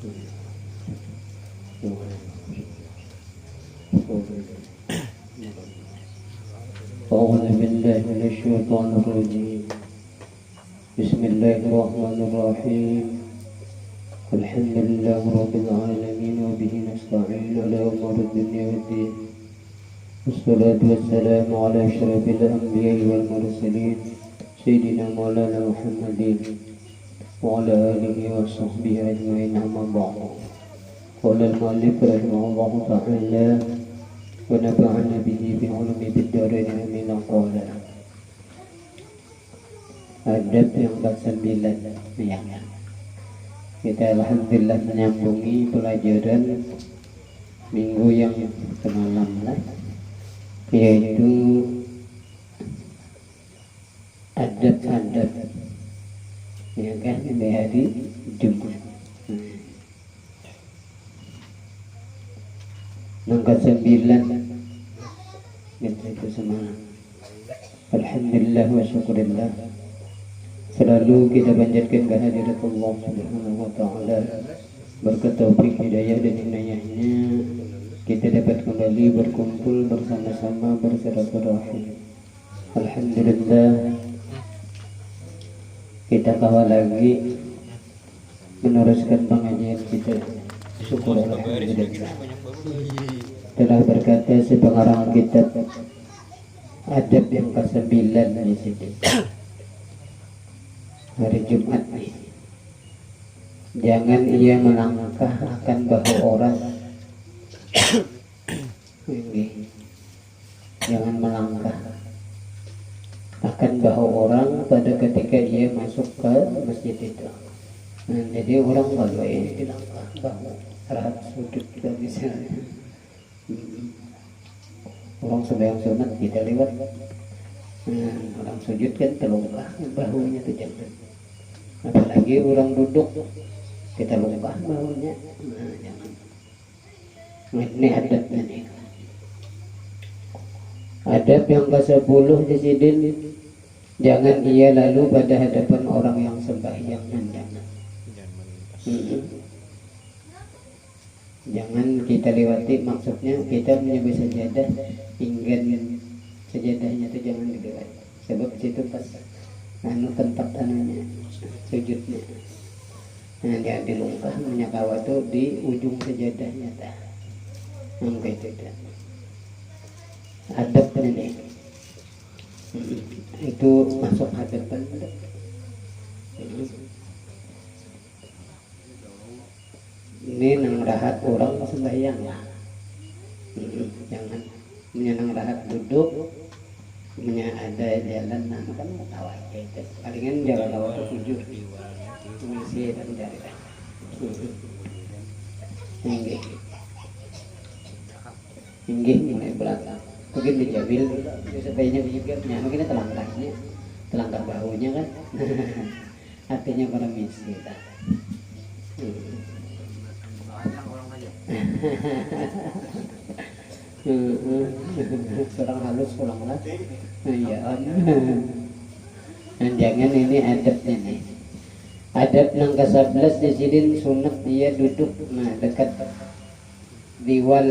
أعوذ بالله من الشيطان الرجيم. بسم الله الرحمن الرحيم. الحمد لله رب العالمين وبه نستعين على أمور الدنيا والدين. والصلاة والسلام على أشرف الأنبياء والمرسلين سيدنا مولانا محمد وعلى آله وصحبه أجمعين. أما بعد. قال المؤلف رحمه الله تعالى ونفعنا به بعلوم الدارين آمين. قال adab yang ke-9 ya. Kita alhamdulillah menyambungi pelajaran minggu yang semalam lah, yaitu adab-adab ya kan di hari Jumat. Yang ke-9 itu semalam. Alhamdulillah wa syukurillah, selalu kita panjatkan kehadirat Allah Subhanahu wa taala. Berkat taufik hidayah dan inayahnya kita dapat kembali berkumpul bersama-sama bersilaturahim. Alhamdulillah, kita kawal lagi meneruskan pengajian kita. Syukur alhamdulillah. Telah berkata sepengarang kitab adab yang ke-9 di sini. Hari Jumat nih, jangan ia melangkah akan bahu orang. Jangan melangkah akan bahu orang pada ketika ia masuk ke masjid itu. Nah, jadi orang kalau ini dilangkah bahu rahat sudut kita misalnya. Orang sembahyang sunat kita lewat, orang sujud kan terlongkah bahunya itu jangan. Apalagi orang duduk kita longkah bahunya, jangan. Ini adabnya nih. Adab yang ke-10 di sini, jangan ia lalu pada hadapan orang yang sembahyang, jangan. Jangan kita lewati, maksudnya kita menyebut sajadah, ingin sajadahnya itu jangan dilewati. Sebab situ pas tempat anunya sujudnya. Nah, dia dilungkah menyakawa itu di ujung sajadahnya dah. Mungkin itu dah. Adab ini. Itu masuk hadapan. Ini nang rahat orang sembahyang lah. Jangan menyenang rahat duduk, ada jalan nah kan tahu aja itu. Palingan jalan lawat ke tujuh, mesti dan jari dah. Tinggi mulai belakang. Mungkin dijabil, sebaiknya dijabirnya. Mungkin telangkahnya, telangkah bahunya kan. Artinya para misi dah. Kurang halus, kurang lah. Iya. Dan jangan ini adabnya nih. Adab yang ke-11 di sini sunat dia duduk dekat diwal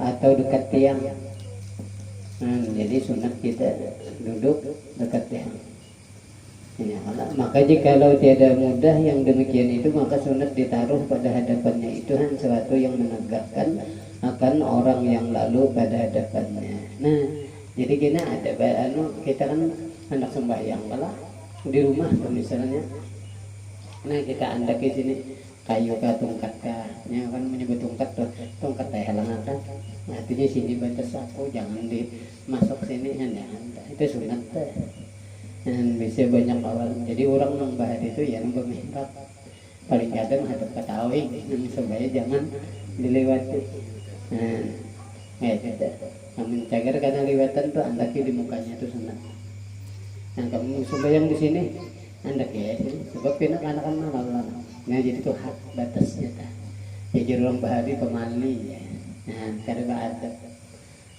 atau dekat tiang. Jadi sunat kita duduk dekat tiang. Ya, maka jikalau tiada mudah yang demikian itu, maka sunat ditaruh pada hadapannya itu sesuatu yang menegakkan akan orang yang lalu pada hadapannya. Nah, jadi kita ada kita kan hendak sembahyang malah di rumah tuh misalnya. Nah, kita hendak di sini kayu kah tongkat kah, ya kan menyebut tongkat tuh, tongkat halangan kan. Nah, artinya sini batas aku jangan dimasuk sini, jangan. Itu sunat tuh. Dan bisa banyak awal. Jadi orang membahas itu ya nambah mihrab. Paling kadang hadap ketahui, supaya jangan dilewati. Nah, itu. Namun cagar karena lewatan tuh andaki di mukanya tuh sunat. Nah, kamu sembahyang di sini, andaki ya sini. Sebab anak-anak malah. Nah, jadi itu hak batasnya dah. Jadi orang bahari pemali ya. Nah, karena ada.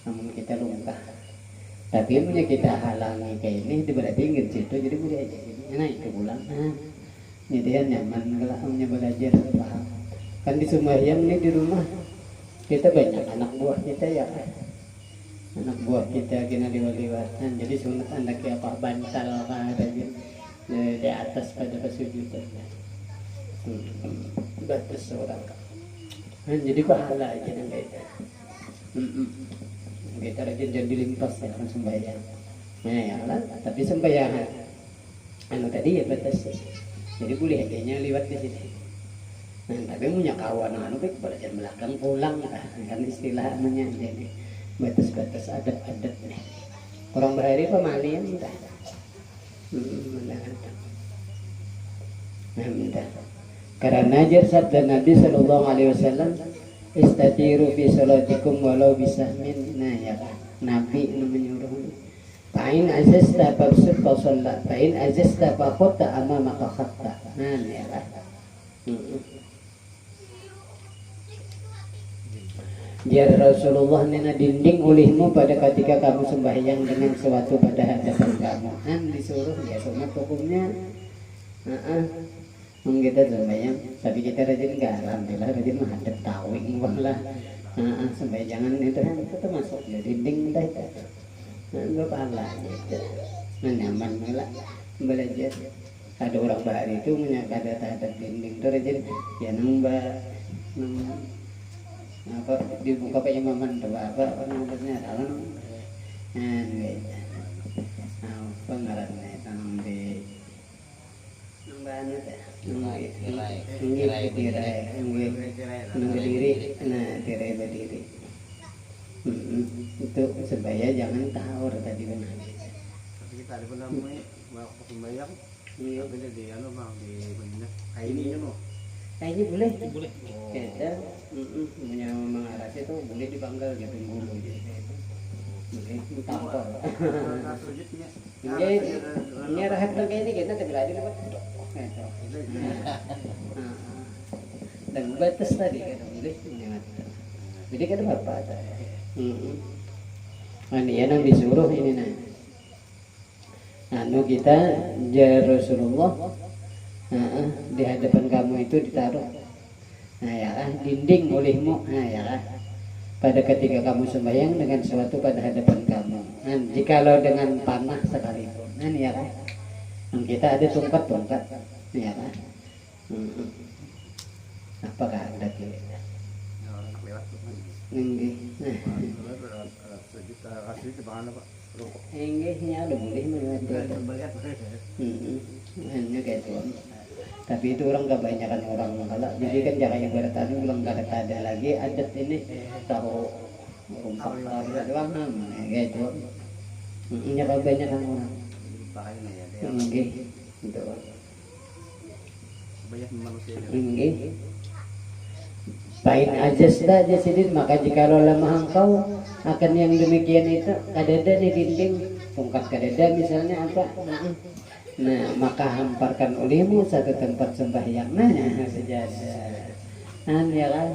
Namun kita lungkah. Tapi punya kita halangi kayak ini berarti ingin situ, jadi boleh aja ini. Nah, itu pulang. Jadi kan nyaman lah hanya belajar paham. Kan di sembahyang nih di rumah kita banyak anak buah kita ya. Anak buah kita kena liwat-liwatan. Jadi sunat anak apa bantal ada di atas pada kesujudan. Batas orang. Jadi pahala aja yang beda. Kita rajin jadi limpas ya kan sembahyang. Nah ya lah, tapi sembahyang anu tadi ya batas. Jadi boleh adanya lewat di sini. Nah, tapi punya kawan anu baik belajar belakang pulang kan istilah namanya jadi batas-batas adat-adat nih. Orang berhari pemalian entah. Nah, karena ajar sabda Nabi Sallallahu Alaihi Wasallam, istatiru fi salatikum walau bisahmin. Nah ya Nabi menyuruh. Fa'in azasta fabsut fa shalla, fa'in azasta fa khutta amamaka khatta. Nah ya lah. Jar Rasulullah nena dinding olehmu pada ketika kamu sembahyang dengan sesuatu pada hadapan kamu. Kan disuruh ya sunat hukumnya. Kita sembahyang, tapi kita rajin enggak, alhamdulillah rajin menghadap tawing lah. Sembahyangan itu kan itu termasuk ya dinding dah itu. Enggak pahala gitu. Nyaman lah belajar. Ada orang bahari itu menyangka ada dinding itu rajin ya nambah apa dibuka pakai imaman tuh apa namanya dalam apa ngarannya tanam di nambahnya tirai berdiri itu sebaya jangan tahur tadi benar. Tapi kita ada pernah mau sembahyang, tapi di anu bang di mana? Kayak ini kan loh. Kayaknya boleh. Kita punya mengarah itu boleh dipanggal gitu dulu jadi boleh tampol. Ini rahat kayak ini kita tidak ada lewat. Dan batas tadi kan boleh jadi kan apa ada ini yang disuruh ini anu kita jar Rasulullah di hadapan kamu itu ditaruh nah ya dinding olehmu nah ya pada ketika kamu sembahyang dengan sesuatu pada hadapan kamu jikalau dengan panah sekalipun nah ya kita ada tongkat ya kan apakah ada kita enggaknya ada boleh melihat hanya kayak itu tapi itu orang kebanyakan orang kalau jadi kan jangan yang bertani belum ada lagi adat ini tahu rumpak doang kayak itu hanya kebanyakan orang enggak itu banyak manusia enggak Pain ajasta jasidin maka jikalau lemah engkau akan yang demikian itu kadada di dinding tongkat kadada misalnya apa nah maka hamparkan olehmu satu tempat sembahyang nah sejadah ya kan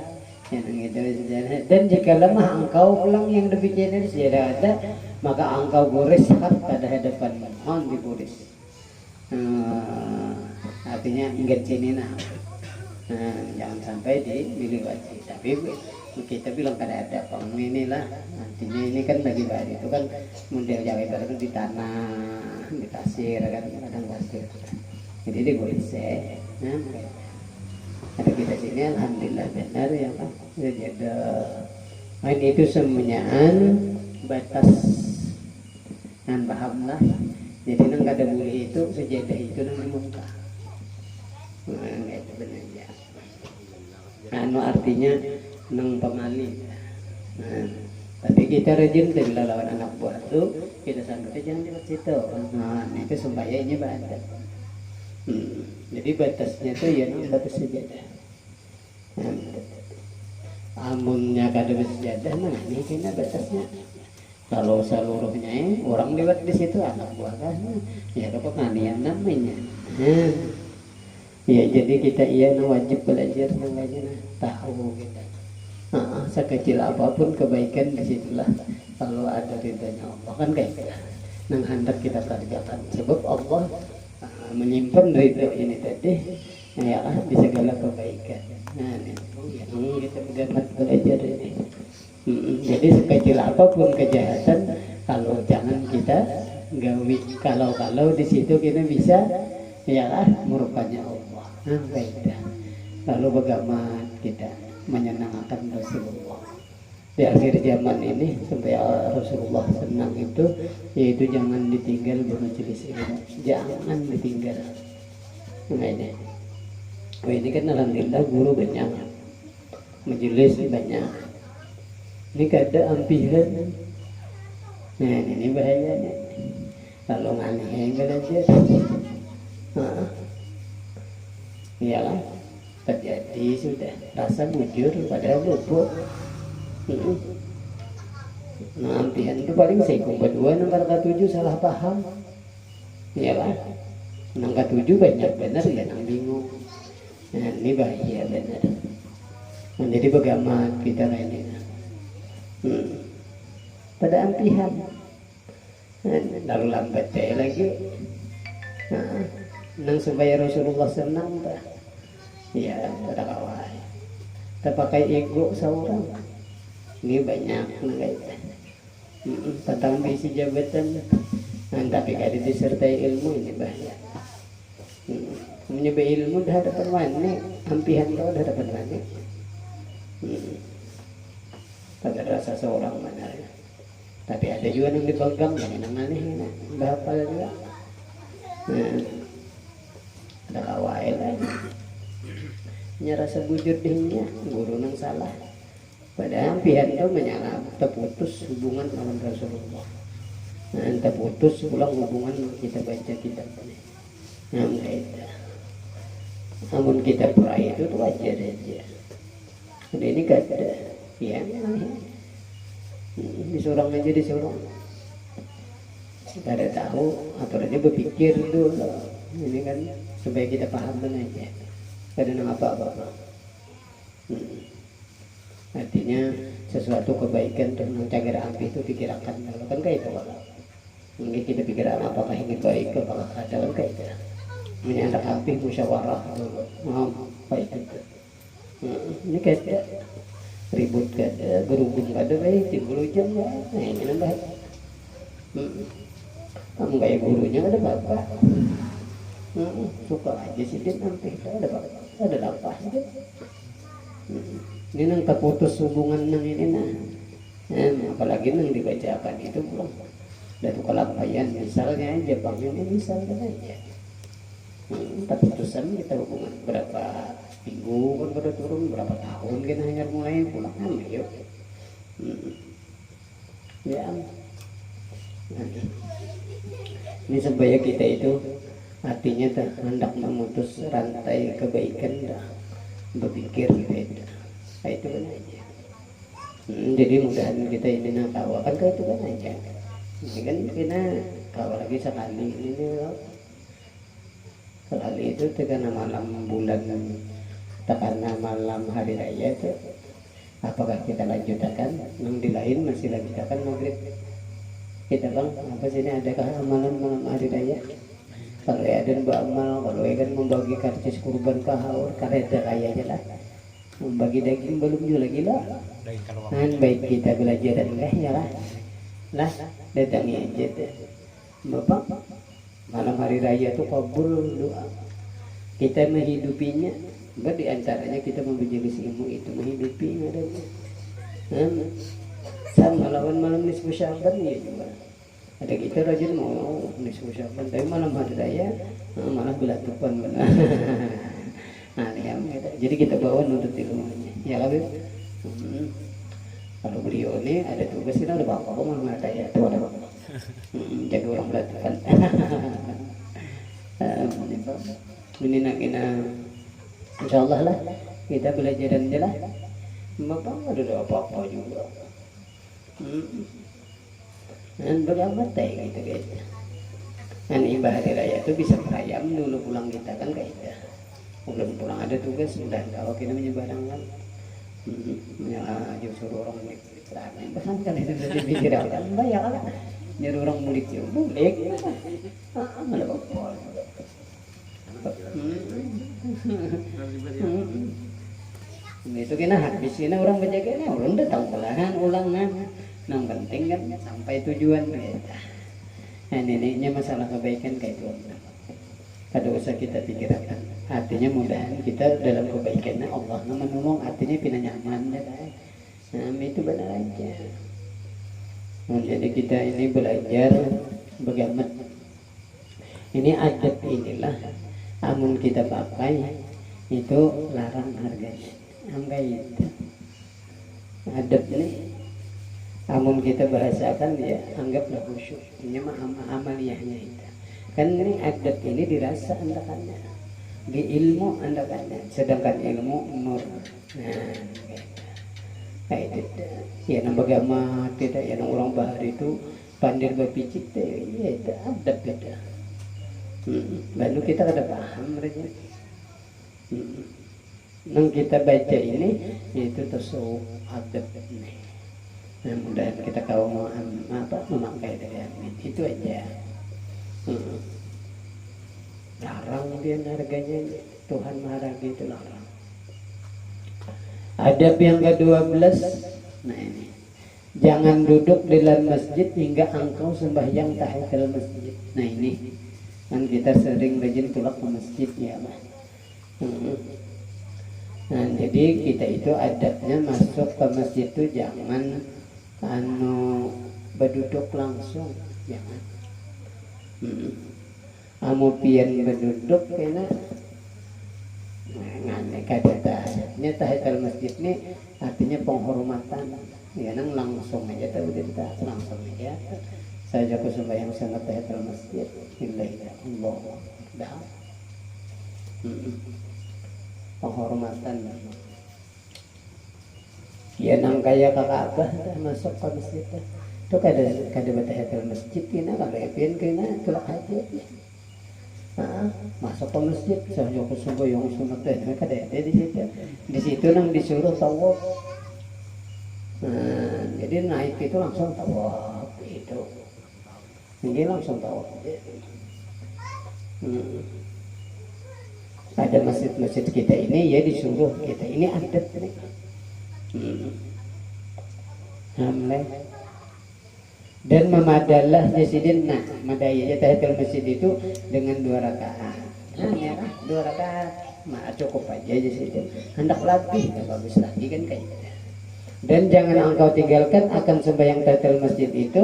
yang itu sejadah dan jika lemah engkau pulang yang demikian itu sejadah ada maka engkau gores hak pada hadapan mohon diboris artinya ingat sini nah jangan sampai dilewati tapi kita bilang kada ada pang inilah artinya ini kan bagi bari itu kan model Jawa Barat itu di tanah di pasir kan kadang pasir jadi di boleh ada kita sini alhamdulillah benar ya Pak jadi ada main itu semuanya batas dan pahamlah jadi nang kada boleh itu sejadah itu nang di muka itu benar ya anu artinya nang pemali tapi kita rajin dari lawan anak buah tuh kita sampai jangan lewat situ itu sembahyangnya ada jadi batasnya tuh ya batas sejadah amunnya kada sejadah nah ini kena batasnya kalau seluruhnya orang lewat di situ anak buah kan ya apa pengalian namanya ya jadi kita wajib belajar mengajar tahu kita sekecil apapun kebaikan disitulah kalau ada ridhonya Allah kan kayak nang hendak kita kerjakan sebab Allah menyimpan ridho ini tadi ya di segala kebaikan. Nah ini yang kita dapat belajar ini. Jadi sekecil apapun kejahatan, kalau jangan kita gawi, kalau di situ kita bisa ya merupanya Allah. Nah baiklah. Lalu bagaimana kita menyenangkan Rasulullah di akhir zaman ini supaya Rasulullah senang itu, yaitu jangan ditinggal bermajelis ilmu, jangan ditinggal. Nah ini kan alhamdulillah guru banyak, majelis banyak. Ini kada ampihan. Nah ini bahayanya. Kalau nganeh belajar, iyalah terjadi sudah rasa bujur padahal luput. Nah ampihan itu paling seikung berdua nomor ke-7 salah paham. Iyalah nomor ke-7 banyak benar ya nang bingung. Nah ini bahaya benar. Nah, jadi bagaimana kita ini? Pada ampihan. Lalu lambat lagi. Nang supaya Rasulullah senang tak? Ya pada kawan. Tak pakai ego seorang. Ini banyak nggak? Tentang isi jabatan. Tapi kalau disertai ilmu ini bahaya. Menyebab ilmu dah dapat mana? Ampihan kau dah dapat mana? Pada rasa seorang mana? Tapi ada juga yang dipegang, yang aneh, berapa juga. Ada kawai lagi. Nya rasa bujur dihnya, guru nang salah. Padahal pihak itu menyala, terputus hubungan dengan Rasulullah. Terputus pulang hubungan kita baca kitab ini. Namun kita perai itu wajar aja. Ini kata, ya, disorong aja disorong. Kada tahu atau dia berpikir dulu. Ini kan supaya kita paham aja. Kada nama apa-apa. Artinya sesuatu kebaikan tentang cagar api itu pikirkan dulu kan kayak itu. Mungkin kita pikirkan apakah ini baik apakah ada kan kayak itu. Menyandang api musyawarah dulu. Baik itu. Ini kayak ribut kada, berhubung kada baik, timbul hujan ya, nah ini nambah. Kamu kayak gurunya ada bapak, suka aja sih dia nanti ada bapak, ada lapas dia. Ini nang terputus hubungan nang ini nah, apalagi nang dibacakan itu belum. Dan kelapayan misalnya aja bang ini misalnya aja. Terputusan kita hubungan berapa minggu kan baru turun, berapa tahun kita hanya mulai pulang yuk. Ya ini supaya kita itu artinya hendak memutus rantai kebaikan dah berpikir beda. Itu kan aja. Jadi mudahan kita ini nak kawakan kan itu kan aja. Ini kan kita kawal lagi sekali ini sekali itu karena malam bulan karena malam hari raya itu apakah kita lanjutkan yang di lain masih lanjutkan maghrib kita bang apa sih ini adakah malam hari raya kalau ya ada beramal kalau ya kan membagi karcis kurban kahaur kareta rayanya lah membagi daging belum juga lagi lah kan baik kita belajar dan ya lah datangi aja bapak malam hari raya itu kabul doa kita menghidupinya. Di antaranya kita membajelis ilmu itu menghidupi ada sama lawan malam nisfu Sya'ban ya juga ada kita rajin mau nisfu Sya'ban tapi malam hari raya malah belatupan benar. Nah ya, jadi kita bawa nuntut ilmunya ya Habib. Kalau beliau ini ada tugas kita udah bapak malam hari raya itu ada bapak jadi orang belatupan. Ini nak insyaallah lah kita belajar dan jelas bapak ada apa-apa juga dan beramat gitu guys. Dan ibadah raya itu bisa merayam dulu pulang kita kan kayak itu belum pulang ada tugas dan kalau kita menyebarkan ya justru orang mulik pesan kan itu bisa dipikirkan bayar kan nyuruh orang mulik ya mulik mana bapak Itu kena habis kena orang berjaga orang udah tahu belahan ulang nang penting kan sampai tujuan kita. Nah neneknya masalah kebaikan kayak itu. Kada usah kita pikirkan. Artinya mudahan kita dalam kebaikannya Allah menolong, artinya pina nyaman ya. Nah itu benar aja. Jadi kita ini belajar bagaimana ini adab inilah amun kita pakai itu larang harganya. Angka itu adab ini amun kita bahasakan ya anggaplah khusyuk. Ini mah amaliyahnya itu. Kan ini adab ini dirasa andakannya, di ilmu andakannya, sedangkan ilmu nur. Nah, kayak itu. Ya nambah agama tidak ya orang bahar itu pandir berpicit ya itu adab beda. Lalu kita kada paham mereka. Nang kita baca ini yaitu tasawuf adab ini. Nah, mudah kita tahu mau apa memakai dari amin itu aja. Larang dia harganya Tuhan marah gitu larang. Adab yang ke-12. Nah ini jangan duduk di dalam masjid hingga engkau sembahyang tahiyatul masjid. Nah ini kan kita sering rajin pulang ke masjid ya Mas. Nah jadi kita itu adabnya masuk ke masjid itu jangan berduduk langsung, jangan. Amu pian berduduk kena ngane kada tahiyatnya tahiyatul masjid ini artinya penghormatan ya nang langsung aja tahu kita langsung aja saja aku sembahyang sangat tahiyatul masjid Allah dah penghormatan ya nang kaya ke Ka'bah masuk ke masjid itu kada tahiyatul masjid kena kalau pian kena tulak haji. Masuk ke masjid saja aku sembahyang sunat mereka ada di situ. Di situ nang disuruh tawaf. Jadi naik itu langsung tawaf itu. Ini langsung tawaf. Ada masjid-masjid kita ini ya disuruh kita ini adat nih. Dan memadalah jasidin madaya tahiyatul masjid itu dengan 2 rakaat. Nah ya kan 2 rakaat cukup aja jasidin. Hendak lagi bagus lagi kan kayak gitu. Dan jangan engkau tinggalkan akan sembahyang tahiyatul masjid itu.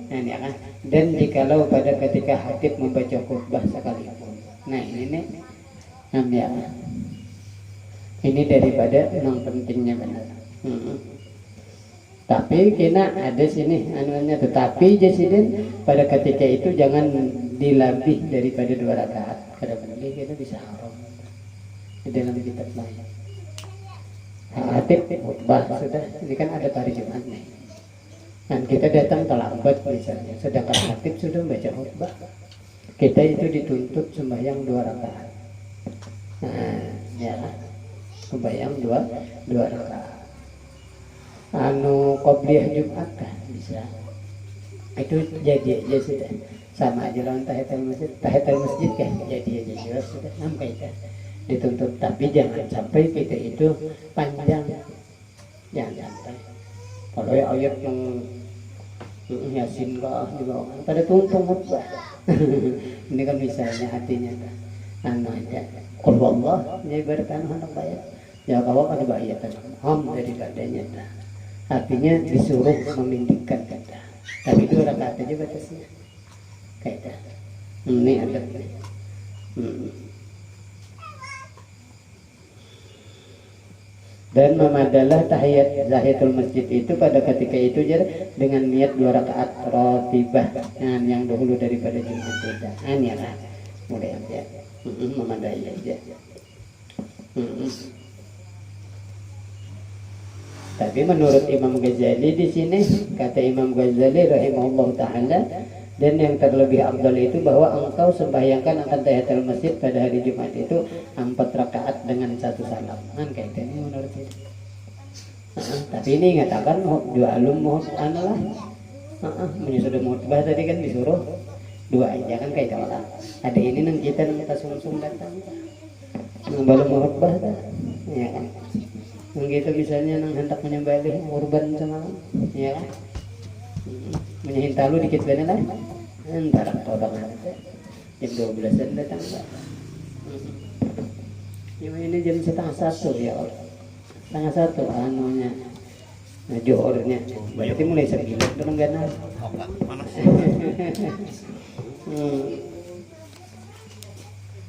Nah ya kan. Dan jikalau pada ketika khatib membaca khutbah sekalipun. Nah ini nih ya. Ini daripada yang pentingnya benar. Tapi kena ada sini anunya tetapi jasidin pada ketika itu jangan dilebih daripada 2 rakaat. Kada boleh kita bisa haram di dalam kitab lain. Khatib khutbah sudah ini kan ada hari Jumat nih. Dan kita datang terlambat misalnya sedangkan khatib sudah baca khutbah. Kita itu dituntut sembahyang 2 rakaat. Nah, ya. Sembahyang 2 rakaat. Qobliyah Jumat kan bisa itu jadi aja sudah sama aja lawan tahiyatul masjid kan jadi aja juga sudah sampai kan dituntut tapi jangan sampai kita itu panjang jangan sampai kalau ayat yang Yasin kah juga pada tuntung khutbah ini kan misalnya hatinya aja kalau Allah ya ibaratkan anak bayar ya kalau ada bayatan daripadanya artinya disuruh memindikkan kata tapi 2 rakaat aja batasnya kayak ini ada dan memadalah tahiyatul masjid itu pada ketika itu dengan niat 2 rakaat rotibah yang dahulu daripada Jumat tidak ya lah mulai aja memadai aja. Tapi menurut Imam Ghazali di sini kata Imam Ghazali rahimahullah taala dan yang terlebih afdal itu bahwa engkau sembahyangkan akan tahiyatul masjid pada hari Jumat itu 4 rakaat dengan 1 salam. Kan kayak ini menurut itu. Tapi ini ngatakan dua alum analah. Menyusul khutbah tadi kan disuruh 2 aja kan kayak orang. Ada ini nang kita sungsung datang. Belum merubah dah. Ya kan? Yang gitu misalnya nang hendak menyembelih kurban semalam, ya kan? Menyahin talu dikit bener lah. Entar tolong jam 12-an datang enggak? Ini jam setengah 1 ya Allah. Setengah 1 anunya. Nah, johornya. Berarti mulai 9 dong kan?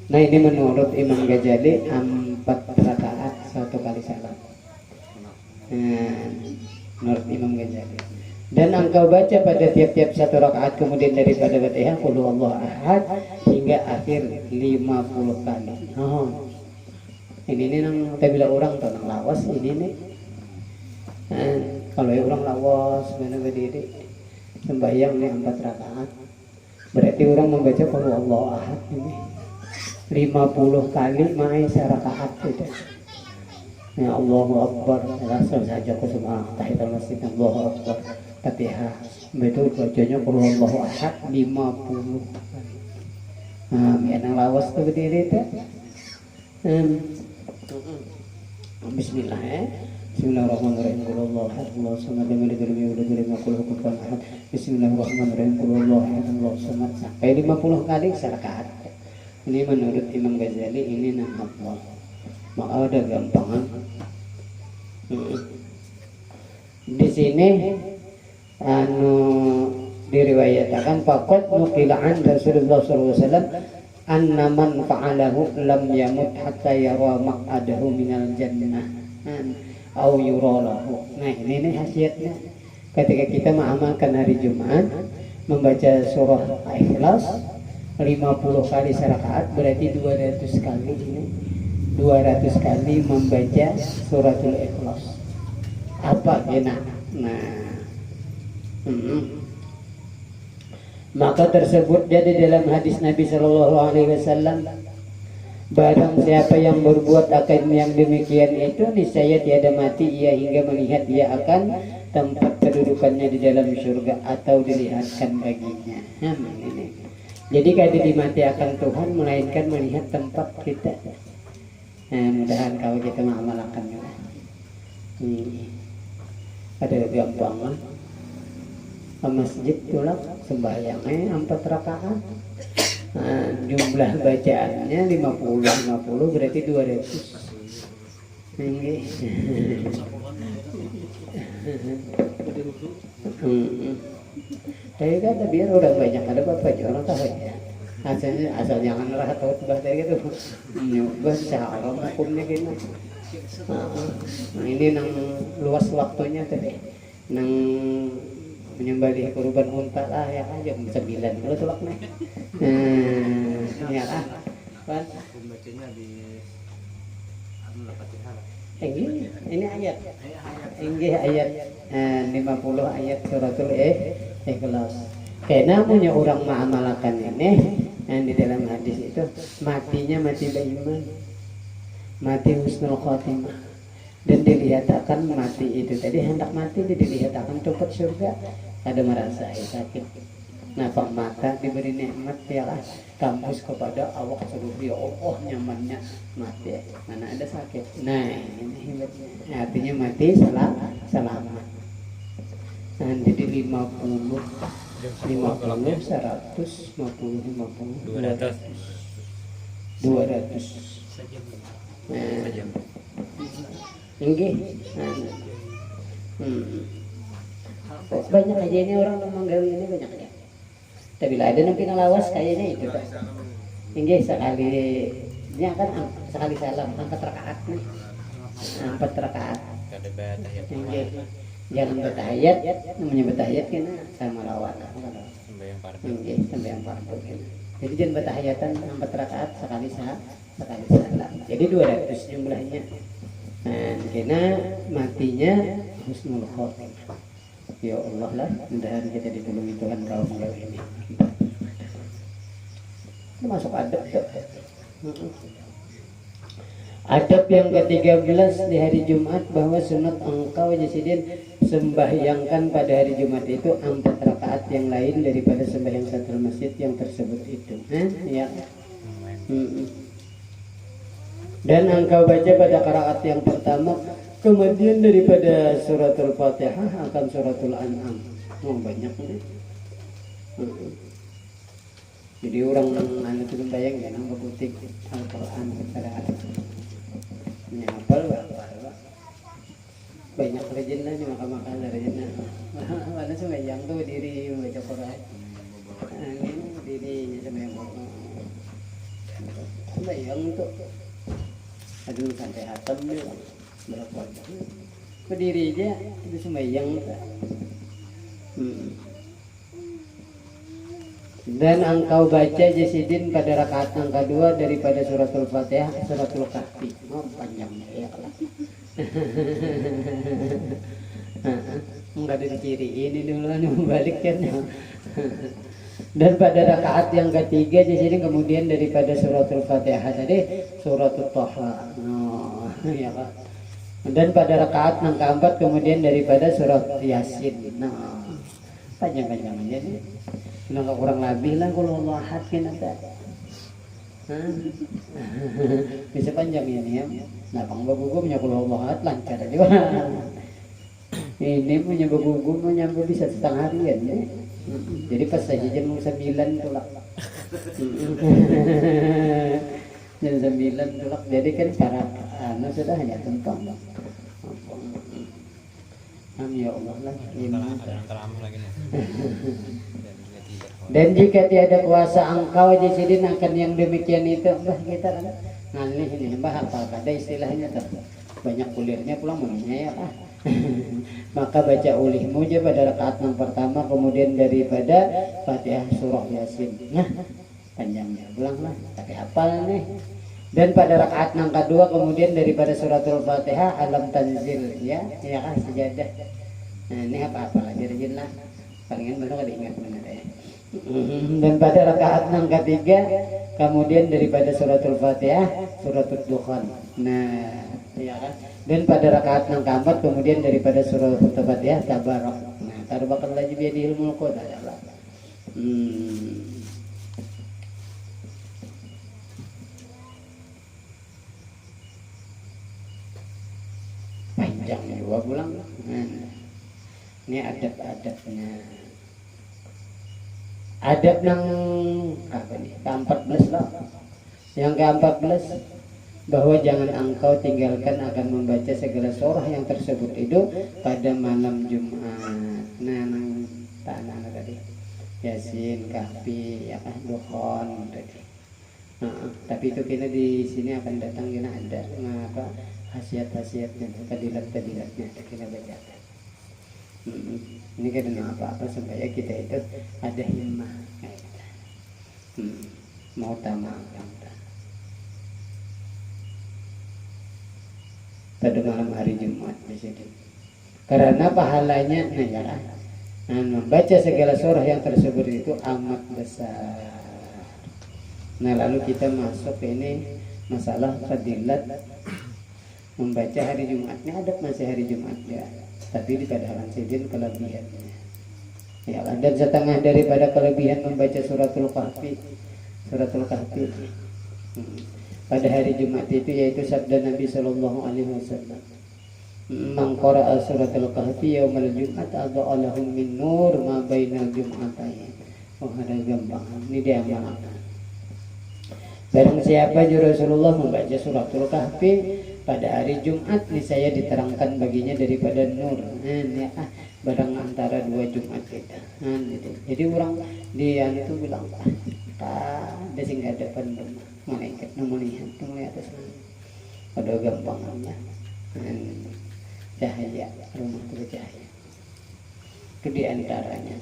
Nah ini menurut Imam Ghazali 4 rakaat 1 kali salam. Menurut Imam Ghazali. Dan engkau baca pada tiap-tiap 1 rakaat kemudian daripada Fatihah qul huwallahu ahad hingga akhir 50 kali. Ini nang bila orang tuh nang lawas ini nih. Kalau orang lawas mana berdiri sembahyang nih 4 rakaat. Berarti orang membaca qul huwallahu ahad ini 50 kali mai rakaat itu. Ya Allahu Akbar. Langsung saja aku semua tahiyatul masjid Allahu Akbar. Fatihah betul bacanya qul huwallahu ahad 50 kali. Yang lawas tuh berdiri itu. Bismillah ya. Bismillahirrahmanirrahim. Qul huwallahu ahad Allahu samad lam yalid walam yulad walam yakul lahu kufuwan ahad. Bismillahirrahmanirrahim. Qul huwallahu ahad Allahu samad sampai 50 kali rakaat. Ini menurut Imam Ghazali ini Allah. Maka ada gampangan. Di sini diriwayatkan faqad nuqila an Rasulullah sallallahu alaihi wasallam anna man fa'alahu lam yamut hatta yara maq'adahu minal jannah au yura lahu. Nah ini khasiatnya ketika kita mengamalkan hari Jumat membaca surah Ikhlas 50 kali rakaat berarti 200 kali ini 200 kali membaca suratul Ikhlas. Apa kena? Nah maka tersebut jadi dalam hadis Nabi Shallallahu Alaihi Wasallam, barang siapa yang berbuat akan yang demikian itu niscaya tiada mati ia hingga melihat dia akan tempat kedudukannya di dalam surga atau dilihatkan baginya. Ini. Jadi kada dimati akan Tuhan melainkan melihat tempat kita. Mudahan kalau kita mengamalkannya. Ada gampangan. Ke masjid tulang sembahyangnya 4 rakaat. Jumlah bacaannya 50 berarti 200. Tapi kata biar orang banyak ada bapak orang tahu ya. Asal jangan rahat tahu bahasa gitu. Nyubah cara hukumnya gini. Ini nang luas waktunya tadi. Nang menyembelih kurban unta lah ya kan jam 9 kalau tulak nih. Ya kan. Kan Bacanya di Fatihah. Ini ayat. Ini ayat 50 ayat suratul Ikhlas. Karena punya orang mengamalkan ini yang di dalam hadis itu matinya mati beriman, mati husnul khotimah. Dan dilihatkan mati itu tadi hendak mati dilihatkan cepat surga ada merasa sakit nafas mata diberi nikmat piala kampus kepada awak seluruh ya Allah nyamannya mati mana ada sakit. Nah ini hebatnya artinya mati selamat. Nanti di 50 100 50 200 enggih. Banyak aja ini orang menggawi ini banyak ya. Tapi lah ada nanti ngelawas kayaknya itu Pak. Enggih sekali ini akan sekali salam 4 rakaat nih. 4 rakaat. Enggih. Jangan bertahiyat, namanya bertahiyat kan sama lawan. Enggih, sampai yang fardu. Jadi jangan bertahiyatan 4 rakaat sekali salam. Jadi 200 jumlahnya. Nah, karena matinya husnul khotimah. Ya Allah lah, mudah-mudahan kita ditolongi Tuhan kalau mengalau ini. Masuk adab tuh. Adab yang ke-13 di hari Jumat bahwa sunat engkau jasidin sembahyangkan pada hari Jumat itu 4 rakaat yang lain daripada sembahyang satu masjid yang tersebut itu. Ya. Dan engkau baca pada qiraat yang pertama, kemudian daripada suratul Fatihah akan suratul An'am. Oh, banyak nih. Jadi orang anu itu bayang ya nang kebutik Al-Qur'an pada ini hafal banyak rajinnya di makan-makan rajinnya. Mana sembahyang tuh diri baca Quran. Ini diri sembahyang. Sembahyang tuh aduh sampai hatam dia berapa berdiri aja itu sembahyang. Dan engkau baca jasidin pada rakaat yang kedua daripada suratul Fatihah suratul Kahfi. Oh, panjangnya ya Allah. Enggak ada kiri ini dulu anu balik kan. Dan pada rakaat yang ketiga jasidin kemudian daripada suratul Fatihah tadi suratul Thaha. Oh, ya Allah. Dan pada rakaat yang keempat kemudian daripada surat Yasin. Nah, panjang-panjangnya nih. Nggak kurang lebih lah kalau Allah ahad kan ada. Bisa panjang ini ya. Nah, bang bagugumnya kalau Allah ahad lancar aja. Ini punya bagugum nyampe bisa setengah harian ya. Jadi pas saja jam 9 tulak. Jam 9 tulak. Jadi kan para anak sudah hanya tentang. Ya Allah lah. Dan jika tiada kuasa engkau jasidin akan yang demikian itu, bah kita ngalih ini, bah apa ada istilahnya tuh banyak kulirnya pulang maunya ya ah. Maka baca ulihmu aja pada rakaat yang pertama kemudian daripada Fatihah surah Yasin. Nah panjangnya pulang lah tapi hafal nih. Dan pada rakaat yang kedua kemudian daripada suratul Fatihah alam tanzil ya kan sejadah. Nah ini apa lagi rajin lah palingan baru kada ingat benar ya. Dan pada rakaat yang ketiga kemudian daripada suratul Fatihah suratul Dukhan. Nah ya kan. Dan pada rakaat yang keempat kemudian daripada suratul Fatihah Tabarak. Nah tabarakal ladzi biyadihil mulku adalah panjang juga pulang. Ini adab-adabnya. Adab yang apa nih? Ke-14 lah. Yang ke-14 bahwa jangan engkau tinggalkan akan membaca segala surah yang tersebut itu pada malam Jumat. Nah, tanah tadi Yasin, Kahfi, ya kan, Dukhan tadi. Tapi itu kita di sini akan datang kita ada apa khasiat-khasiatnya, fadilat-fadilatnya kita baca. Ini karena apa-apa supaya kita itu ada himmah. Mau tamak pada malam hari Jumat di sini. Karena pahalanya membaca segala surah yang tersebut itu amat besar. Nah lalu kita masuk ini masalah fadilat membaca hari Jumat. Ini ada masih hari Jumat ya. Tapi di pada sidin kelebihannya. Ya, dan setengah daripada kelebihan membaca suratul Kahfi. Suratul Kahfi. Pada hari Jumat itu yaitu sabda Nabi sallallahu alaihi wasallam. Man qara'a suratul Kahfi yaumal Jumat adha'alahu min nur ma bainal jum'atayn. Oh, ada gampang. Ini dia amalkan. Barang siapa Rasulullah membaca suratul Kahfi pada hari Jumat ini saya diterangkan baginya daripada nur. Barang antara dua Jumat kita. Jadi orang dia itu bilang ada sehingga depan malaikat melihat mulai atas langit. Ada gampangannya. Cahaya rumah itu cahaya. Itu di antaranya.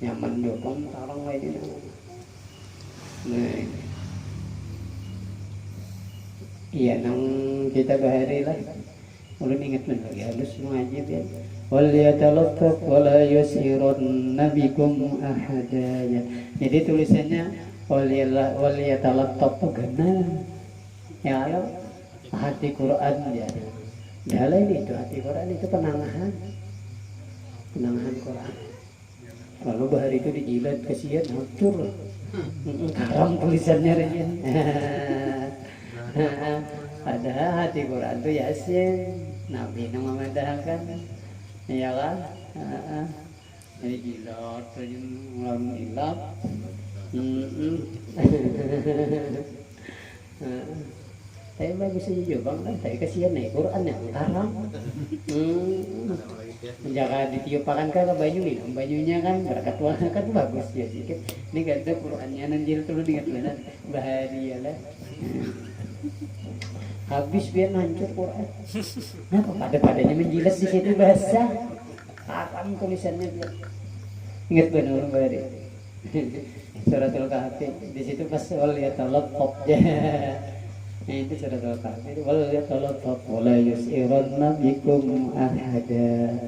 Nyaman dokong orang lain. Nah iya nang kita bahari lah. Ulun ingat lagi halus mengaji ya. Wal yatalattaf wa la yusirunna bikum ahada. Jadi tulisannya wal yatalattaf gana. Ya Allah hati Quran ya. Ya lain itu hati Quran itu penangahan. Penangahan Quran. Kalau bahari itu dijilat kesian hancur. Karam tulisannya Rin. Ada hati Quran tuh Yasin, Nabi yang memadahkan, iya kan? Ini gila, terus ngelamun ilap. Saya bagus aja juga bang, saya kasihan nih Quran yang karam. Menjaga ditiupakan ke banyu nih, banyunya kan berkat Tuhan kan bagus ya sedikit. Ini gak ada Qurannya nanjil tuh diingat benar bahagia lah. Habis biar hancur Quran. Nah, pada-padanya menjilat di situ bahasa haram tulisannya biar. Ingat benar Bari. Suratul Kahfi di situ pas wal yatalaqqab. Nah itu suratul Kahfi wal yatalaqqab wala yusirunna bikum ahada.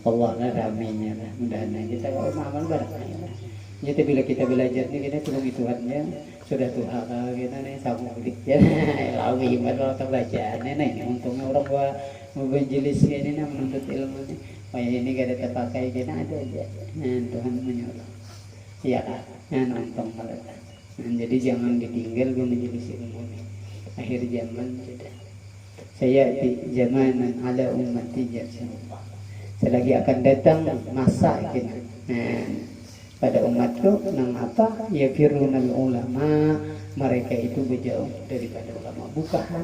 Allah raminya lah mudah-mudahan kita kalau amal barangnya. Jadi bila kita belajar ni kita tolong Tuhannya sudah Tuhan kita nih sama ya lawi malah bacaan ini untungnya orang gua membenjelis ini nih menuntut ilmu nih kayak ini gak ada terpakai kita ada aja Tuhan menyuruh ya kan untung malah jadi jangan ditinggal membenjelis ilmu nih akhir zaman sudah saya di zaman ada umat tiga selagi akan datang masa kita pada umatku nang apa ya firunal ulama mereka itu berjauh daripada ulama bukahan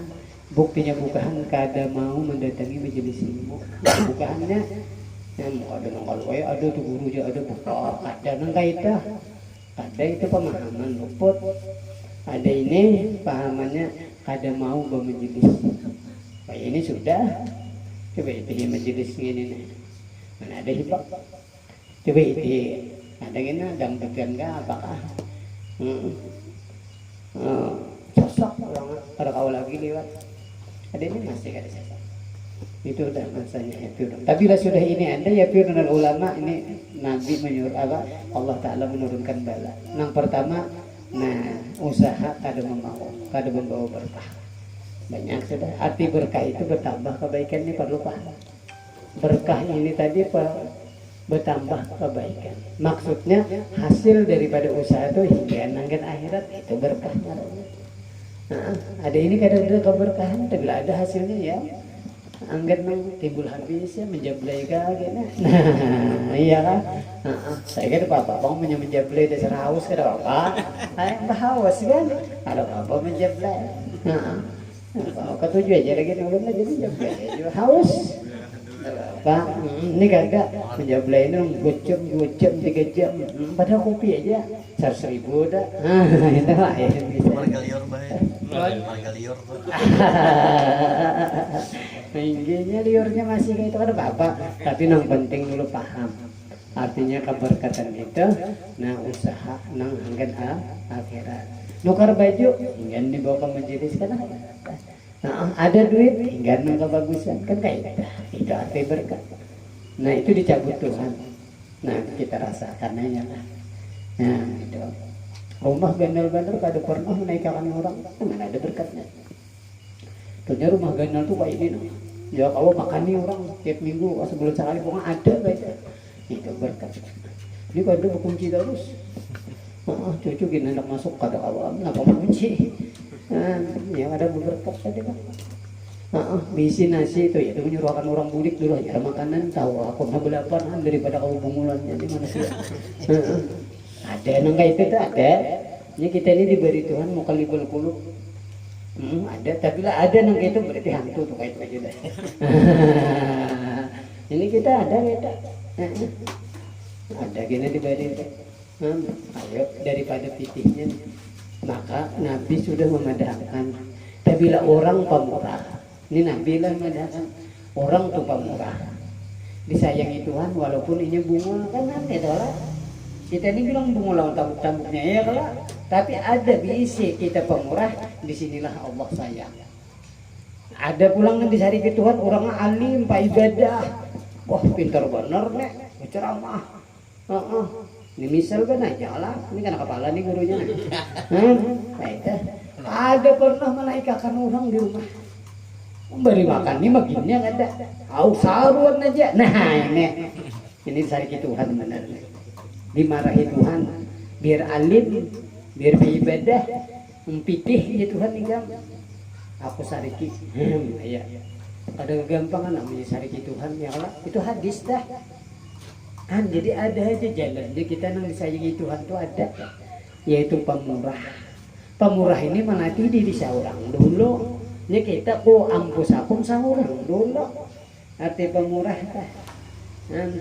buktinya bukahan kada mau mendatangi majelis ilmu bukahannya ada nongol wae ada tuh guru aja ada buka ada nang kaita ada itu pemahaman luput ada ini pahamannya kada mau bermajelis kayak ini sudah coba itu majelis ini nih mana ada hibak coba itu ada gini dangdutan nggak apakah sosok orang pada kau lagi lewat ada ini masih ada sosok itu udah masanya itu tapi lah sudah ini ada ya firman ulama ini Nabi menyuruh apa Allah Ta'ala menurunkan bala yang pertama nah usaha kada membawa berkah banyak sudah arti berkah itu bertambah kebaikan ini perlu paham berkah ini tadi bertambah kebaikan. Maksudnya hasil daripada usaha itu hingga nanggan akhirat itu berkah namanya. Nah, ada ini kadang-kadang keberkahan, tapi ada hasilnya ya. Angkat timbul habis ya menjablay ka gitu. Nah, iya kan? Saya kira bapak bang menjablay dasar haus kada bapak. Ayah haus kan? Ada bapak menjablay. Ketujuh aja lagi ulun lagi menjablay. Haus. Pak, ini kagak menjablay ini gocem 3 jam padahal kopi aja 100.000 dah itu lah ya bisa margalior margalior tingginya liurnya masih kayak itu ada bapak tapi yang penting dulu paham artinya keberkatan itu nah usaha nang angkat akhirat nukar baju ingin dibawa ke majelis kan nah, ada duit hingga nang kebagusan kan kayak itu arti berkat. Nah itu dicabut Tuhan. Nah kita rasakan aja lah. Nah itu rumah bandel-bandel kada pernah menaikkan orang, mana ada berkatnya. Ternyata rumah bandel tuh kayak ini. Ya kalau makan nih orang tiap minggu sebulan sekali pokoknya ada kayak itu berkat. Ini kada berkunci terus. Cucu gini anak masuk kada awam, kenapa kunci? Yang ada berkat tadi kan. Bisi nasi itu ya itu menyuruhkan orang budik dulu aja makanan tahu aku nak belapan daripada kau bungulannya di mana sih ada nangga itu tuh ada ini kita ini diberi Tuhan mau kalibul kulub ada tapi lah ada nangga itu berarti hantu tuh kayak itu aja dah ini kita ada kita ada gini diberi ayo daripada pitihnya maka Nabi sudah memadamkan tapi lah orang pemurah ini Nabi lah memadamkan orang tuh pemurah disayangi Tuhan walaupun ini bunga kan nanti lah kita ini bilang bunga lawan tambuk-tambuknya ya kalau tapi ada bisi kita pemurah disinilah Allah sayang ada pulangan di hari Tuhan orang alim pak ibadah wah pintar bener nih ceramah ini misal kan aja lah ini kan kepala nih gurunya ada pernah menaikkan orang di rumah beri makan ini begini nggak ada. Au saruan aja. Nah ini sariki Tuhan benar. Dimarahi Tuhan biar alim, biar beribadah, mempitih ya Tuhan tinggal. Aku sariki. Ya. Ada gampang namanya sariki Tuhan ya Allah. Itu hadis dah. Jadi ada aja jalannya kita nang disayangi Tuhan tuh ada, yaitu pemurah. Pemurah ini menati diri seorang dulu. Ini kita ampus apun seorang dulu. Arti pemurah dah.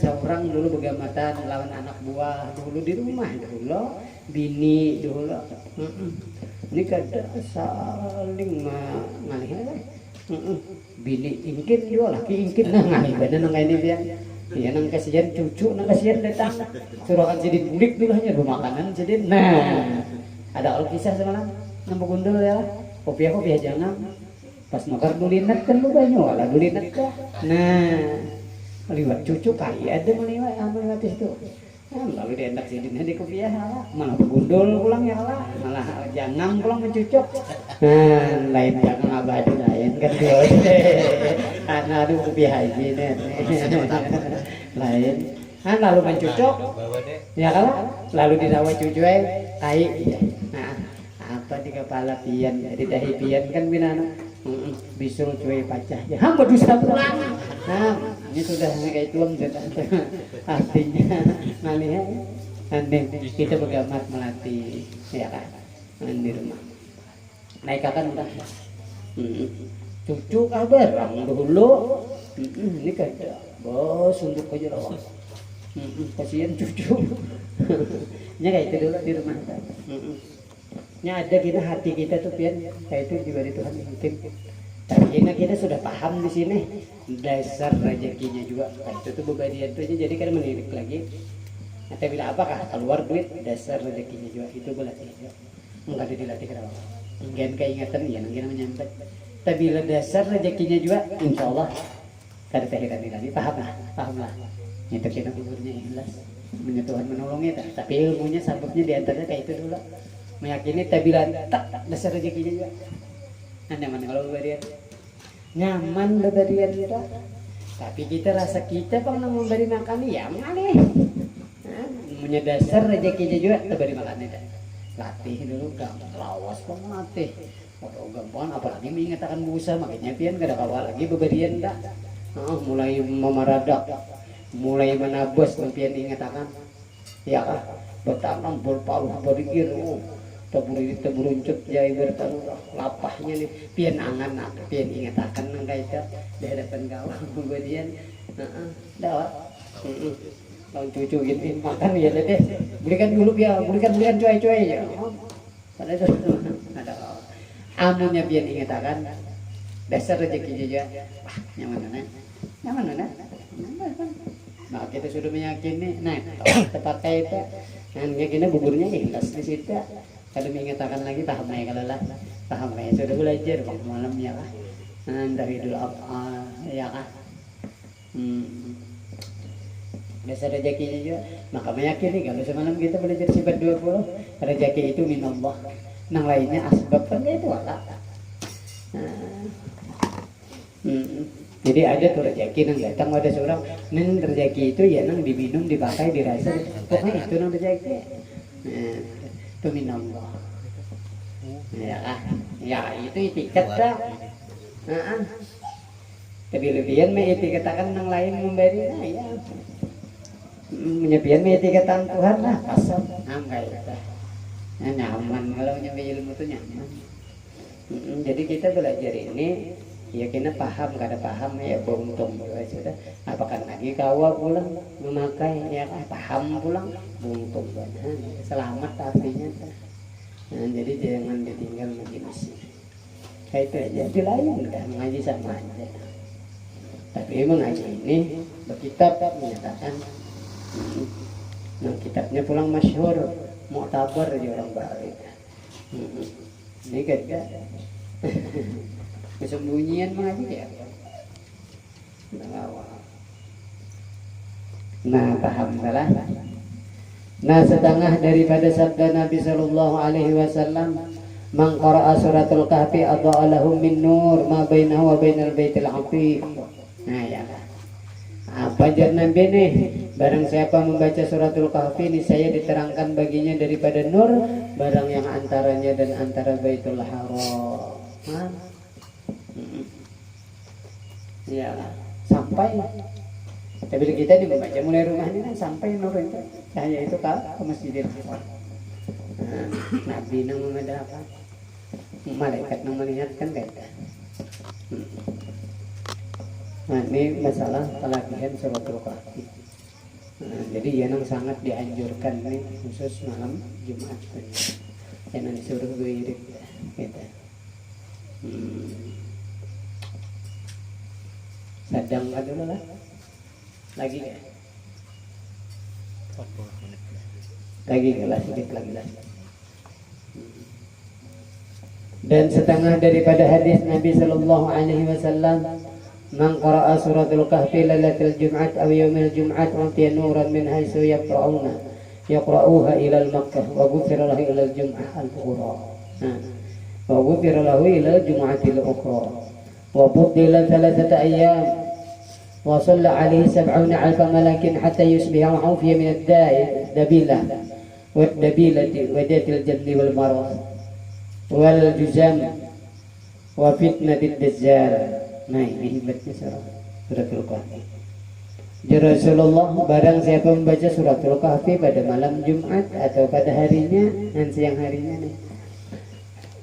Seorang dulu begamatan lawan anak buah dulu di rumah dulu, bini dulu. Ini kada saling ngalih bini ingkit juga laki ingkit nah ngalih badan nang ini dia. Ya nang kasihan cucu nang kasihan datang suruhkan jadi bulik dulu hanya makanan jadi nah ada kisah semalam nang begundul ya kopi jangan pas nukar dulinat kan lu banyak lah dulinat kah nah liwat cucu kali ada meliwat itu lalu dia hendak sidin di kopi malah begundul pulang ya lah malah jangan pulang mencucuk lain jangan abadi lain kan dia aduh kopi haji nih lain lalu mencucuk ya kalau lalu dirawat cucu kai nah apa di kepala pian di dahi pian kan binana bisul cuy pacah ya hamba dusta pulang nah ini sudah kayak tuang artinya nanti nanti kita begamat melatih ya kan di rumah naik akan udah cucu kabar dulu ini kada bos untuk aja loh kasihan cucu nya kayak itu dulu di rumah nya ada kita hati kita tuh pian kayak itu juga di Tuhan mungkin tapi kita sudah paham di sini dasar rezekinya juga kayak itu tuh berbadian tuh jadi kan menilik lagi nanti bila apakah keluar duit dasar rezekinya juga itu berlatih enggak ada dilatih kenapa enggak keingatan ya nanti menyambat tapi bila dasar rezekinya juga insya Allah kada tadi paham lah itu kita kuburnya ikhlas Tuhan menolong kita tapi ilmunya sababnya diantaranya kayak itu dulu meyakini tabila tak dasar rezekinya juga nyaman kalau berian nyaman berian kita tapi kita rasa kita pernah memberi makan ya mengalih punya dasar rezekinya juga beri makan itu latih dulu gampang lawas pun latih kalau gampang apalagi mengatakan busa makanya pian kada kawal lagi beberian dah mulai memaradak mulai menabas pian ingatakan ya kah bertanam berparuh berikir teburuncut jai bertanu lapahnya nih pian angan pian ingatakan nang kaita di hadapan kawan beberian dah tahun cucu gini makan ya deh belikan dulu ya belikan cuai ya pada itu ada amunnya pian ingatakan dasar rezeki aja nyaman nah kita sudah meyakini nah terpakai itu hanya kita buburnya ikhlas di situ kalau mengatakan lagi paham ya kalau lah paham ya sudah belajar waktu malam ya lah dari dulu ya kah dasar rezekinya juga maka meyakini kalau semalam kita belajar sifat 20 rezeki itu minallah nang lainnya asbab kan itu lah jadi ada tuh rezeki nang datang ada seorang nang rezeki itu ya nang diminum dipakai dirasa pokoknya itu nang rezeki itu minallah ya itu etiket dah tapi lebihan me etiketakan nang lain memberi ya menyepian me etikatan Tuhan lah pasal angkai dah nyaman kalau nyampe ilmu itu nyaman jadi kita belajar ini ya kita paham kada paham ya buntung juga sudah apakah lagi kawa pulang memakai ya paham pulang buntung selamat artinya jadi jangan ditinggal majlis kayak itu aja di lain kan mengaji sama aja tapi mengaji ini berkitab menyatakan kitabnya pulang masyhur mu'tabar di orang Bali ini kan kesembunyian mengaji ya nah paham salah nah setengah daripada sabda Nabi Sallallahu Alaihi Wasallam Man qara'a suratul kahfi adha'a lahu min nur ma bainahu wa bainal baitil atiq. Nah ya. Apa jar Nabi nih? Barang siapa membaca suratul kahfi ini saya diterangkan baginya daripada nur barang yang antaranya dan antara Baitul Haram. Nah. Ya, sampai. Tapi kita ini membaca mulai rumah ini sampai nur itu cahaya itu ke Masjidil Haram. Nabi nang mengadakan, malaikat nang melihatkan kata. Nah, ini masalah pelagihan suratul kahfi. Jadi yang sangat dianjurkan nih khusus malam Jumat jangan disuruh wirid gitu. Sedang dulu lah. Lagi ya? Lagi kelas sedikit lagi lah. Dan setengah daripada hadis Nabi sallallahu alaihi wasallam, man qara'a suratul kahfi lailatul jum'at aw yaumil jum'at utiya nuran min haitsu yaqra'uha ila al-makkah wa ghufira lahu ila al-jum'ah al-ukhra. Wa ghufira lahu ila al-jum'ati al-ukhra. Wa buddila thalathata ayyam wa shalla alaihi 70,000 malakin hatta yusbiha ma'ufiya min ad-da'i dabilah wa dabilati wa datil janni wal marad wal juzam wa fitnatid dajjal. Nah ini hebatnya suratul kahfi. Rasulullah barang siapa membaca suratul kahfi pada malam Jumat atau pada harinya dan siang harinya nih,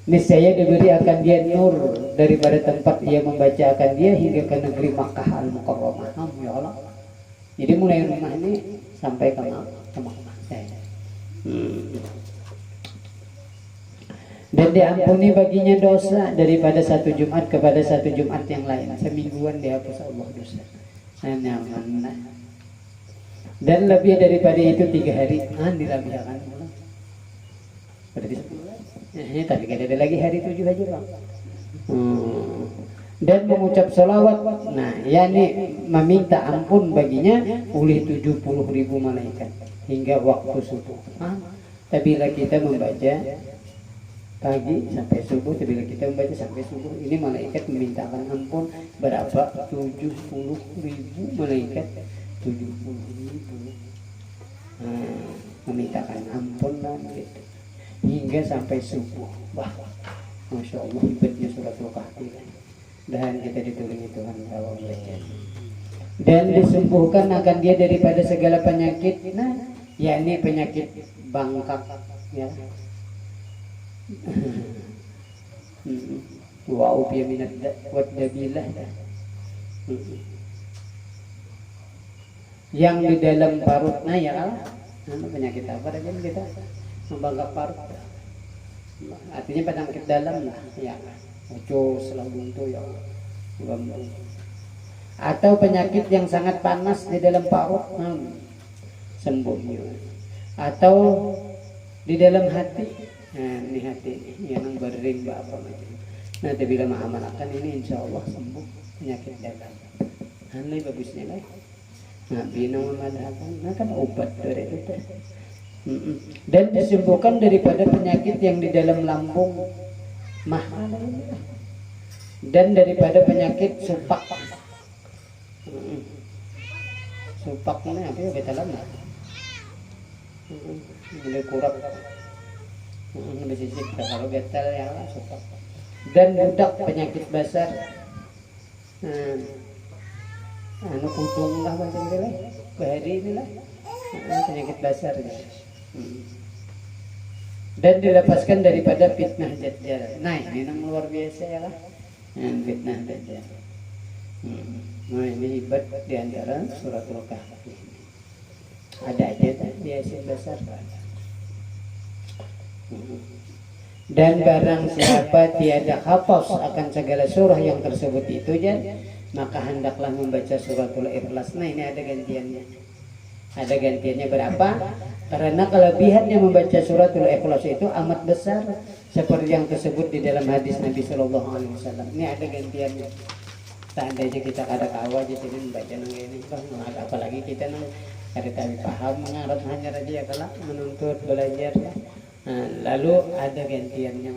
niscaya diberi akan dia nur daripada tempat ia membaca akan dia hingga ke negeri Makkah al-Mukarramah. Ya Allah. Jadi mulai rumah ini sampai ke Makkah. Dan diampuni baginya dosa daripada satu Jumat kepada satu Jumat yang lain. Semingguan dihapus Allah dosa. Dan lebih daripada itu 3 hari. Dilabihkan. Berarti 10. Tapi kan ada lagi hari 7 aja bang. Dan mengucap salawat. Nah, yakni meminta ampun baginya oleh 70.000 malaikat hingga waktu subuh. Tapi bila kita membaca pagi sampai subuh, bila kita membaca sampai subuh, ini malaikat memintakan ampun berapa? 70.000 malaikat. 70.000 memintakan ampun lah gitu. Hingga sampai subuh. Wah, Masya Allah hebatnya suratul kahfi. Dan kita ditulungi Tuhan kalau belajar. Dan disembuhkan akan dia daripada segala penyakit. Nah, yakni penyakit bangkak ya. Wa ufiya minad dabilah. Yang di dalam parutnya ya Allah. Penyakit apa lagi kita? Membangkak parut. Artinya penyakit dalam lah ya. Ucus, buntu ya Allah. Atau penyakit yang sangat panas di dalam parut, sembuh ya. Atau di dalam hati. Nah, ini hati yang bering apa macam. Nanti bila mengamalkan ini insya Allah sembuh penyakit dalam. Ini bagusnya lah. Nah, bina mengamalkan, nah kan obat dari itu. Dan disembuhkan daripada penyakit yang di dalam lambung, mahal. Dan daripada penyakit supak. Supak ini apa ya kita lama. Mulai kurang. Besisik kalau gatal ya lah supak. Dan budak penyakit basar. Anu kudung lah macam itu lah. Bahari ini lah. Penyakit basar. Dan dilepaskan daripada fitnah dajjal. Nah ini yang luar biasa ya lah. Fitnah dajjal. Nah ini hebat di antara suratul kahfi. Ada aja di Yasin besar. Dan barang siapa tiada hafaz akan segala surah yang tersebut itu maka hendaklah membaca suratul Ikhlas. Nah ini ada gantiannya. Ada gantiannya berapa? Karena kelebihannya membaca suratul Ikhlas itu amat besar seperti yang tersebut di dalam hadis Nabi Sallallahu Alaihi Wasallam. Ini ada gantiannya. Seandainya kita ada kawa jadi membaca nang ini, apalagi kita nang ada tahu paham mengarut hanya aja ya kalau menuntut belajar. Nah, lalu ada gantiannya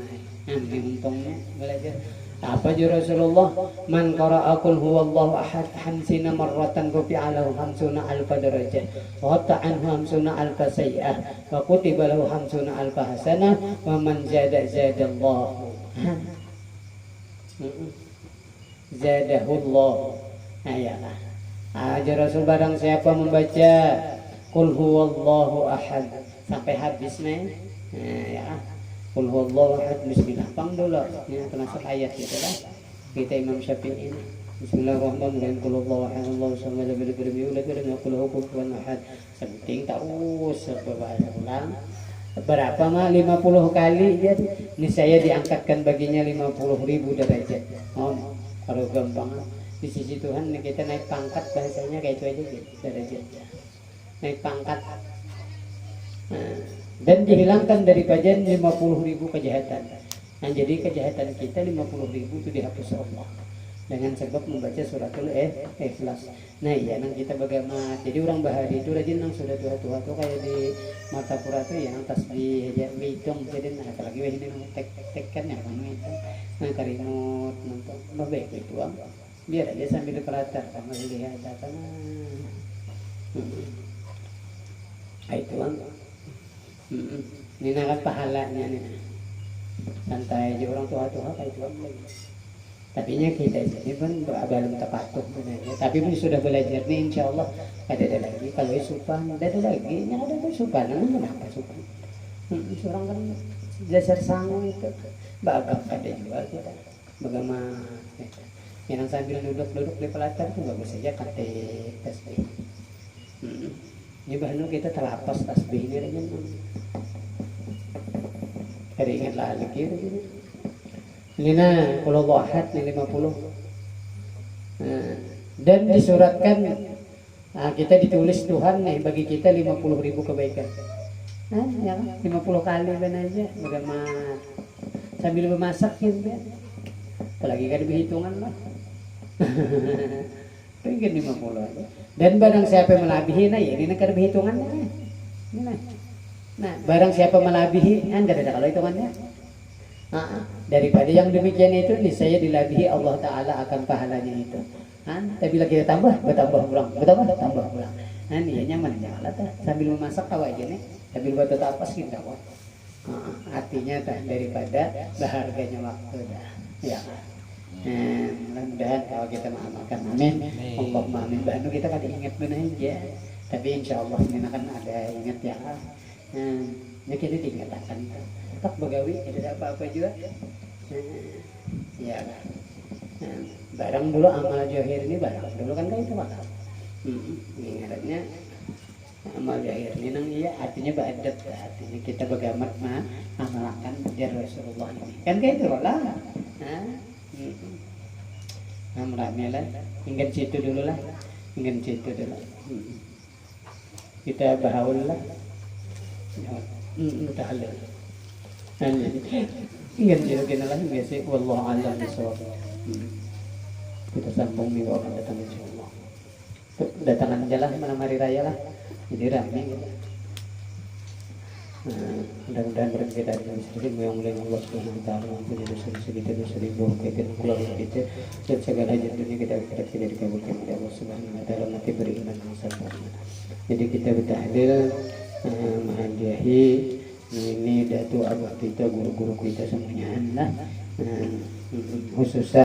untungnya belajar. Apa ju Rasulullah, man qara'a qul huwallahu ahad hamsina marratan rufi'a lahu hamsuna alfa darajah wa ta'anhu hamsuna alfa sayyi'ah wa kutiba lahu hamsuna alfa hasanah wa man zada zadallahu zadahullah. Ayalah. Aja Rasul barang siapa membaca qul huwallahu ahad sampai habis nih. Ya. Qul huwallahu ahad, bismillah. Pang dulu. Ya, termasuk ayat gitu lah. Kita Imam Syafi'i ini. Bismillahirrahmanirrahim. Qul huwallahu ahad, Allahu samad, lam yalid walam yulad walam yakul lahu kufuwan ahad. Penting terus berbahasa ulang. Berapa mah 50 kali jadi. Ini saya diangkatkan baginya 50.000 derajat. Oh, kalau gampang di sisi Tuhan kita naik pangkat bahasanya kayak itu aja gitu, derajat. Naik pangkat. Dan dihilangkan dari kajian 50.000 kejahatan. Nah, jadi kejahatan kita 50.000 itu dihapus Allah dengan sebab membaca suratul Ikhlas. Nah iya nang kita bagaimana. Jadi orang bahari itu rajin nang sudah tua-tua tuh kayak di Martapura tuh ya nang tasbih aja hitung jadi nah apalagi ini nang tek kan ya kan itu. Nah karimut nonton baik itu biar aja sambil dikelatar sama lihat apa itu ini kan pahalanya nih santai aja orang tua-tua kayak itu lagi. Tapi nya kita ini pun belum terpatuh sebenarnya. Tapi pun sudah belajar nih insya Allah ada lagi. Kalau supan ada lagi, yang ada tuh supan. Kenapa supan? Seorang kan dasar sangu itu bagak ada juga kita. Bagaimana? Yang sambil duduk-duduk di pelatar itu bagus saja kate tasbih. Ini bahan kita terlapas tasbih ini aja. Hari ingat lagi. Ini nah, kalau ahad nih 50. Dan disuratkan kita ditulis Tuhan nih bagi kita 50.000 kebaikan. Nah, ya 50 kali kan aja bagaimana sambil memasak gitu ya. Apalagi kan berhitungan lah. Pengen 50 aja. Dan barang siapa melebihi nah ya ini kan berhitungan nah, barang siapa melebihi kan enggak ada kalau hitungannya. Daripada yang demikian itu niscaya dilabihi Allah Ta'ala akan pahalanya itu. Tapi bila kita tambah, bertambah pulang. Iya nyaman lah sambil memasak tahu aja nih, sambil buat apa sih tahu. Artinya daripada berharganya waktu dah. Ya. Mudah-mudahan kalau kita mengamalkan amin. Allahumma amin. Bahan kita kan ingat benar aja. Tapi insya Allah ini akan ada ingat ya. Ini kita diingatkan itu. Tak begawi tidak apa-apa juga. Ya. Barang dulu amal jahir ini barang dulu kan kayak itu bakal. Ingatnya amal jahir ini nang iya artinya ba'adat artinya kita bagaimana amalkan jar Rasulullah ini. Kan kayak itu lah. Amranya lah. Ingat situ dulu lah. Kita berhaul lah. Mutahalil. Ingat juga lah enggak sih wallahu a'lam bishawab. Kita sambung minggu akan datang insyaallah. Datangan aja lah malam hari raya lah. Jadi ramai gitu. Mudah-mudahan berarti kita ada sering yang mulai Allah Subhanahu wa taala punya dosa-dosa kita dosa ribu kita keluarga kita dan segala hajat dunia kita tidak dikabulkan oleh Allah Subhanahu wa taala mati beriman dan sabar. Jadi kita bertahlil menghadiahi ini datu abah kita guru-guru kita semuanya lah khususnya